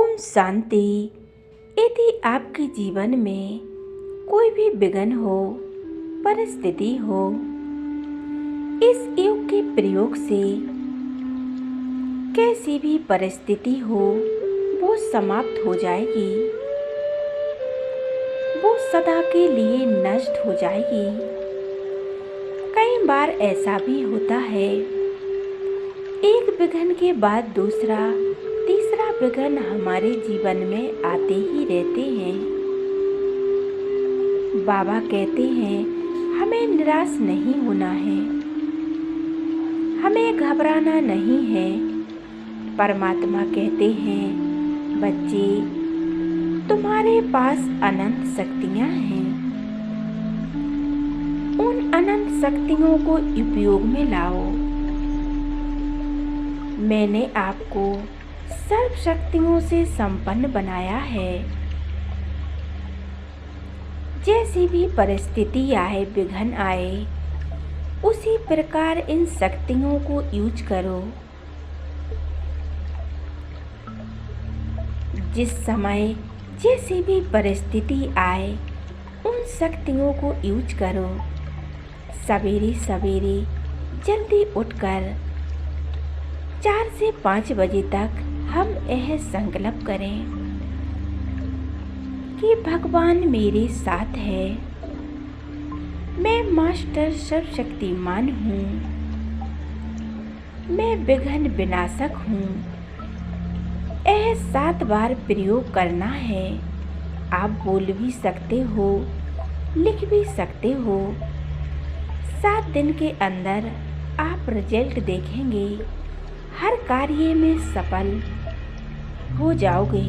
ओम शांति। यदि आपके जीवन में कोई भी विघ्न हो, परिस्थिति हो, इस योग के प्रयोग से कैसी भी परिस्थिति हो वो समाप्त हो जाएगी, वो सदा के लिए नष्ट हो जाएगी। कई बार ऐसा भी होता है, एक विघ्न के बाद दूसरा तीसरा विघ्न हमारे जीवन में आते ही रहते हैं। बाबा कहते हैं हमें निराश नहीं होना है, हमें घबराना नहीं है। परमात्मा कहते हैं बच्चे, तुम्हारे पास अनंत शक्तियाँ हैं, उन अनंत शक्तियों को उपयोग में लाओ। मैंने आपको सर्व शक्तियों से संपन्न बनाया है। जैसी भी परिस्थिति आए, विघ्न आए, उसी प्रकार इन शक्तियों को यूज करो। जिस समय जैसी भी परिस्थिति आए, उन शक्तियों को यूज करो। सवेरे सवेरे जल्दी उठकर 4 से 5 बजे तक हम यह संकल्प करें कि भगवान मेरे साथ है, मैं मास्टर सर्वशक्तिमान हूँ, मैं विघ्न विनाशक हूँ। यह 7 बार प्रयोग करना है। आप बोल भी सकते हो, लिख भी सकते हो। 7 दिन के अंदर आप रिजल्ट देखेंगे, हर कार्य में सफल हो जाओगे।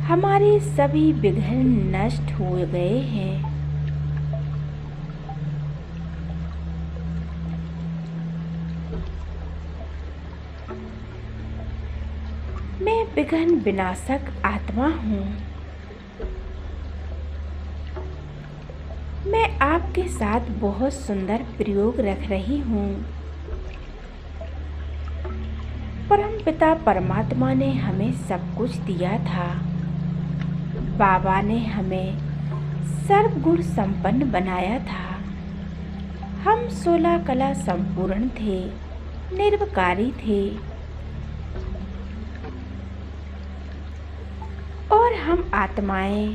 हमारे सभी विघ्न नष्ट हो गए हैं। मैं विघ्न विनाशक आत्मा हूँ। मैं आपके साथ बहुत सुंदर प्रयोग रख रही हूँ। परमपिता परमात्मा ने हमें सब कुछ दिया था। बाबा ने हमें सर्वगुण संपन्न बनाया था। हम 16 कला संपूर्ण थे, निर्विकारी थे, और हम आत्माएं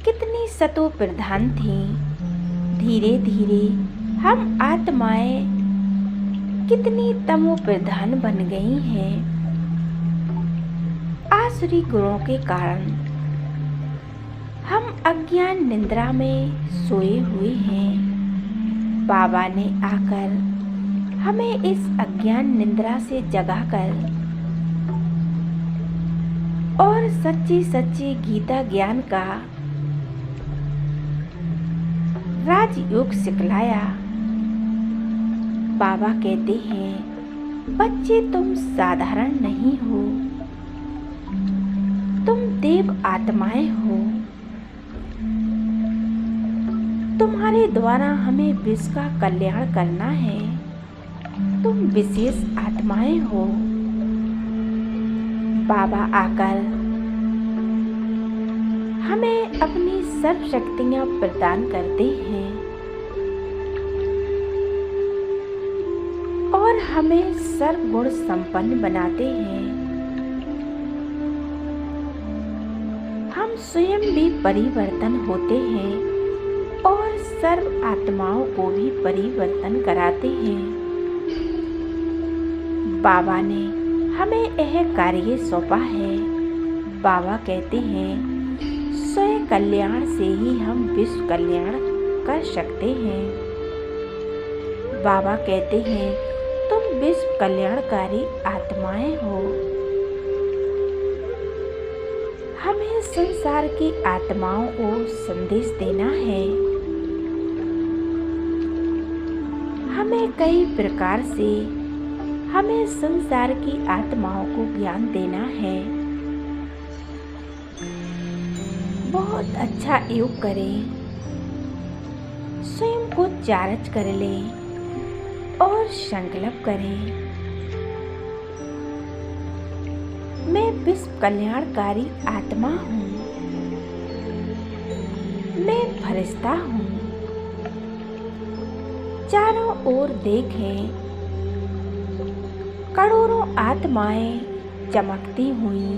कितनी सतो प्रधान थीं। धीरे धीरे हम आत्माएं कितनी तमो प्रधान बन गई हैं। आसुरी गुणों के कारण हम अज्ञान निद्रा में सोए हुए हैं। बाबा ने आकर हमें इस अज्ञान निद्रा से जगाकर और सच्ची सच्ची गीता ज्ञान का राजयोग सिखलाया। बाबा कहते हैं बच्चे, तुम साधारण नहीं हो, तुम देव आत्माएं हो। तुम्हारे द्वारा हमें विश्व का कल्याण करना है। तुम विशेष आत्माएं हो। बाबा आकर हमें अपनी सर्व शक्तियां प्रदान करते हैं और हमें सर्वगुण संपन्न बनाते हैं। हम स्वयं भी परिवर्तन होते हैं और सर्व आत्माओं को भी परिवर्तन कराते हैं। बाबा ने हमें यह कार्य सौंपा है। बाबा कहते हैं स्वयं कल्याण से ही हम विश्व कल्याण कर सकते हैं। बाबा कहते हैं तुम विश्व कल्याणकारी आत्माएं हो। हमें संसार की आत्माओं को संदेश देना है। हमें कई प्रकार से हमें संसार की आत्माओं को ज्ञान देना है। बहुत अच्छा योग करें, स्वयं को चार्ज कर लें और संकल्प करें मैं विश्व कल्याणकारी आत्मा हूँ। मैं फरिश्ता हूँ। चारों ओर देखें, करोड़ों आत्माएं चमकती हुई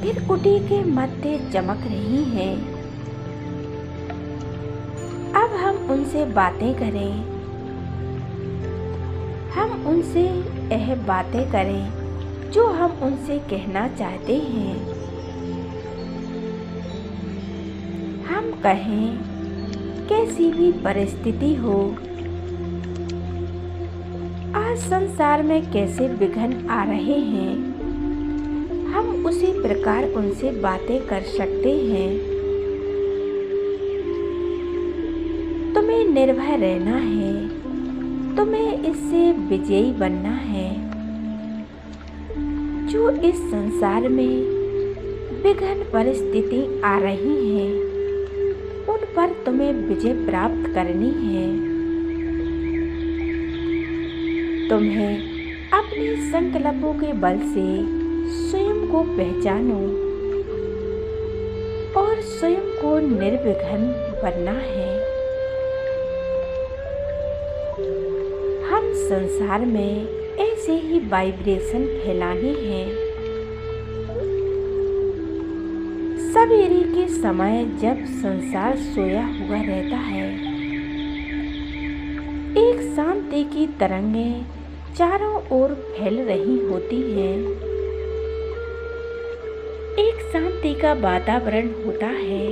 त्रिकुटी के मध्य चमक रही हैं। अब हम उनसे बातें करें। हम उनसे यह बातें करें जो हम उनसे कहना चाहते हैं। हम कहें, कैसी भी परिस्थिति हो, आज संसार में कैसे विघ्न आ रहे हैं, हम उसी प्रकार उनसे बातें कर सकते हैं। तुम्हें निर्भय रहना है, तुम्हें इससे विजयी बनना है। जो इस संसार में विघ्न परिस्थिति आ रही हैं, उन पर तुम्हें विजय प्राप्त करनी है। तुम्हें अपने संकल्पों के बल से स्वयं को पहचानो और स्वयं को निर्विघ्न बनना है। हम संसार में ऐसे ही वाइब्रेशन फैलाने हैं। सवेरे के समय जब संसार सोया हुआ रहता है, एक शांति की तरंगें चारों ओर फैल रही होती हैं। एक शांति का वातावरण होता है।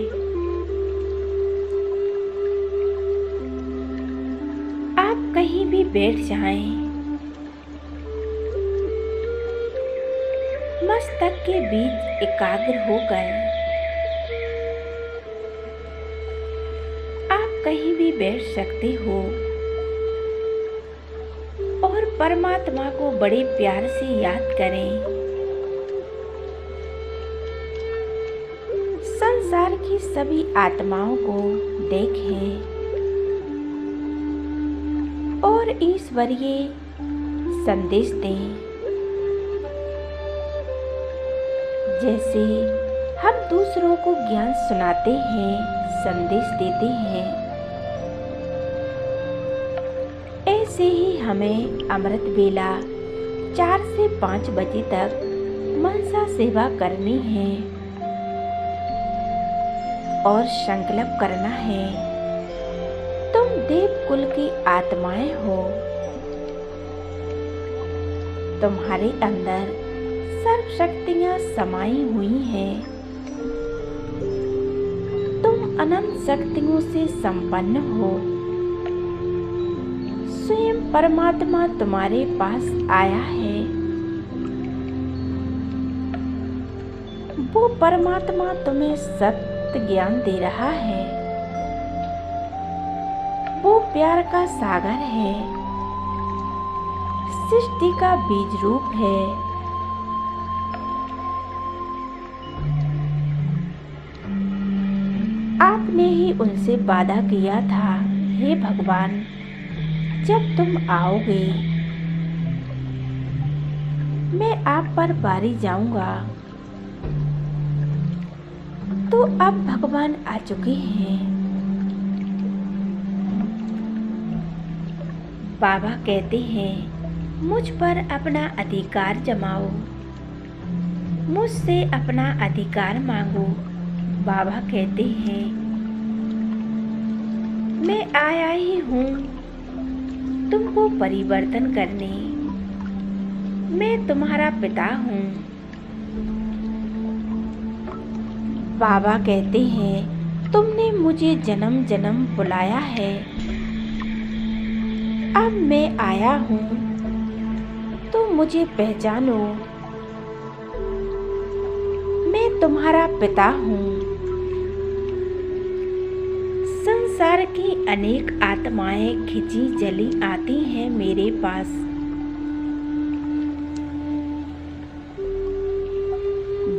आप कहीं भी बैठ जाएं, मस्तक के बीच एकाग्र होकर आप कहीं भी बैठ सकते हो और परमात्मा को बड़े प्यार से याद करें। संसार की सभी आत्माओं को देखें और ईश्वरीय संदेश दें। जैसे हम दूसरों को ज्ञान सुनाते हैं, संदेश देते हैं, ऐसे ही हमें अमृत बेला 4 से 5 बजे तक मनसा सेवा करनी है और संकल्प करना है, तुम देव कुल की आत्माएं हो। तुम्हारे अंदर सर्व शक्तियां समाई हुई हैं। तुम अनंत शक्तियों से संपन्न हो। स्वयं परमात्मा तुम्हारे पास आया है। वो परमात्मा तुम्हें सत्य ज्ञान दे रहा है। वो प्यार का सागर है, सृष्टि का बीज रूप है। आपने ही उनसे वादा किया था, हे भगवान, जब तुम आओगे मैं आप पर बारी जाऊंगा। तो अब भगवान आ चुके हैं। बाबा कहते हैं, मुझ पर अपना अधिकार जमाओ, मुझसे अपना अधिकार मांगो। बाबा कहते हैं, मैं आया ही हूँ तुमको परिवर्तन करने। मैं तुम्हारा पिता हूँ। बाबा कहते हैं, तुमने मुझे जन्म जन्म बुलाया है, अब मैं आया हूँ तो मुझे पहचानो। मैं तुम्हारा पिता हूँ। संसार की अनेक आत्माएं खिंची जली आती हैं मेरे पास।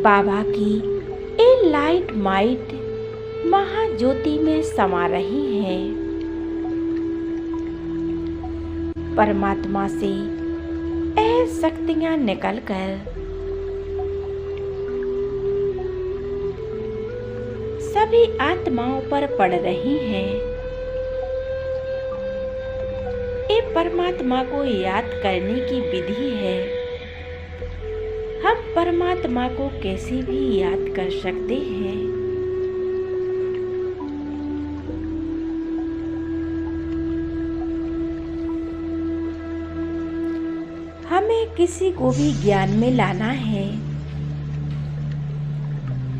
बाबा की ए लाइट माइट महाज्योति में समा रही हैं। परमात्मा से यह शक्तियां निकलकर सभी आत्माओं पर पड़ रही हैं। ये परमात्मा को याद करने की विधि है। हम परमात्मा को कैसे भी याद कर सकते हैं। हमें किसी को भी ज्ञान में लाना है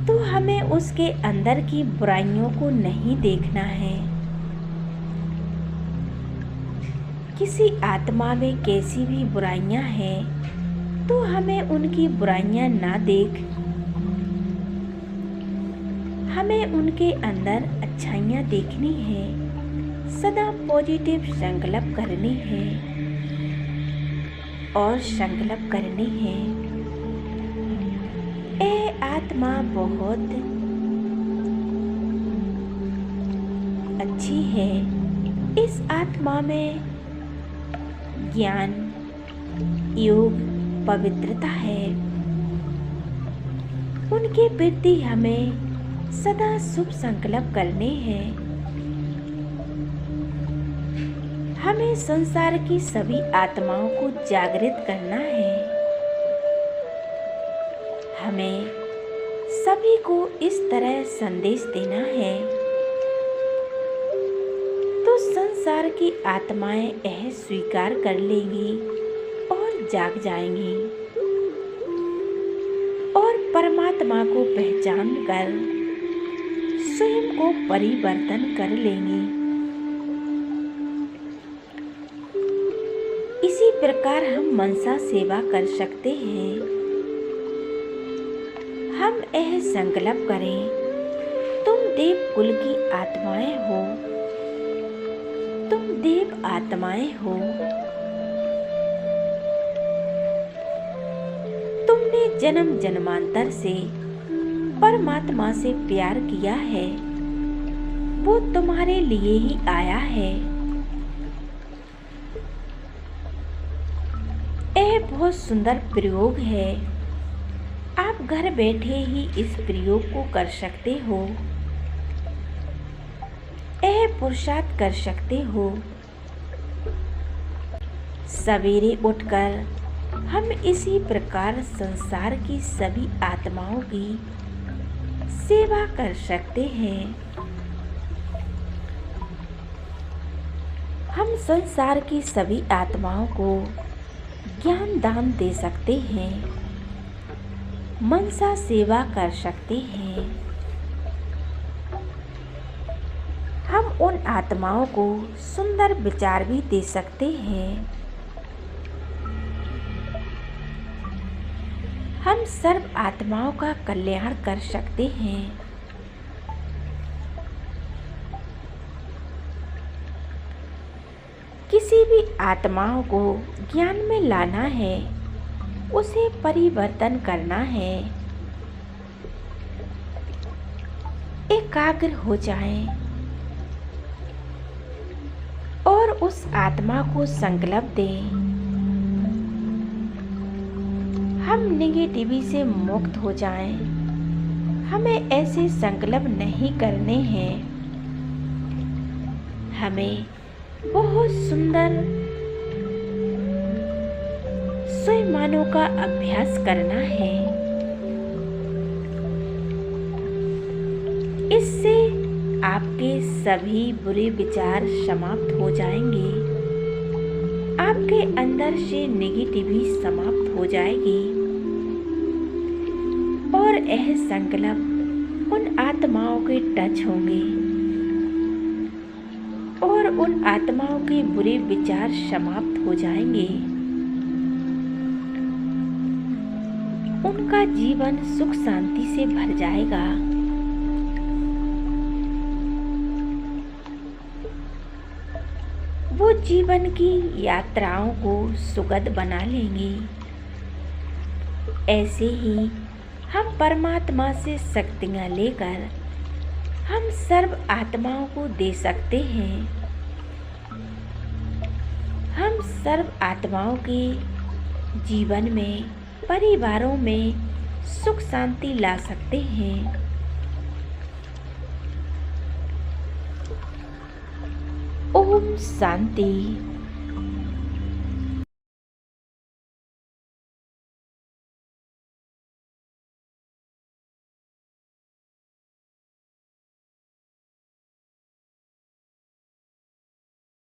तो हमें उसके अंदर की बुराइयों को नहीं देखना है। किसी आत्मा में कैसी भी बुराइयां हैं तो हमें उनकी बुराइयां ना देख, हमें उनके अंदर अच्छाइयां देखनी है, सदा पॉजिटिव संकल्प करनी है और संकल्प करनी है। ये आत्मा बहुत अच्छी है। इस आत्मा में ज्ञान, योग, पवित्रता है। उनके प्रति हमें सदा शुभ संकल्प करने हैं। हमें संसार की सभी आत्माओं को जागृत करना है। हमें सभी को इस तरह संदेश देना है तो संसार की आत्माएं यह स्वीकार कर लेंगी और जाग जाएंगी और परमात्मा को पहचान कर स्वयं को परिवर्तन कर लेंगी। इसी प्रकार हम मनसा सेवा कर सकते हैं। हम यह संकल्प करें, तुम देव कुल की आत्माएं हो, तुम देव आत्माएं हो। तुमने जन्म जन्मांतर से परमात्मा से प्यार किया है, वो तुम्हारे लिए ही आया है। यह बहुत सुंदर प्रयोग है। आप घर बैठे ही इस प्रयोग को कर सकते हो। यह पुरुषार्थ कर सकते हो। सवेरे उठकर हम इसी प्रकार संसार की सभी आत्माओं की सेवा कर सकते हैं। हम संसार की सभी आत्माओं को ज्ञान दान दे सकते हैं, मनसा सेवा कर सकते हैं। हम उन आत्माओं को सुंदर विचार भी दे सकते हैं। हम सर्व आत्माओं का कल्याण कर सकते हैं। किसी भी आत्माओं को ज्ञान में लाना है, उसे परिवर्तन करना है। एकाग्र हो जाएं और उस आत्मा को संकल्प दें, हम नेगेटिविटी से मुक्त हो जाएं। हमें ऐसे संकल्प नहीं करने हैं। हमें बहुत सुंदर स्वयंमानों का अभ्यास करना है। इससे आपके सभी बुरे विचार समाप्त हो जाएंगे। आपके अंदर से नेगेटिविटी समाप्त हो जाएगी और यह संकल्प उन आत्माओं के टच होंगे और उन आत्माओं के बुरे विचार समाप्त हो जाएंगे। उनका जीवन सुख शांति से भर जाएगा। वो जीवन की यात्राओं को सुखद बना लेंगी। ऐसे ही हम परमात्मा से शक्तियाँ लेकर हम सर्व आत्माओं को दे सकते हैं। हम सर्व आत्माओं के जीवन में, परिवारों में सुख शांति ला सकते हैं। ओम शांति।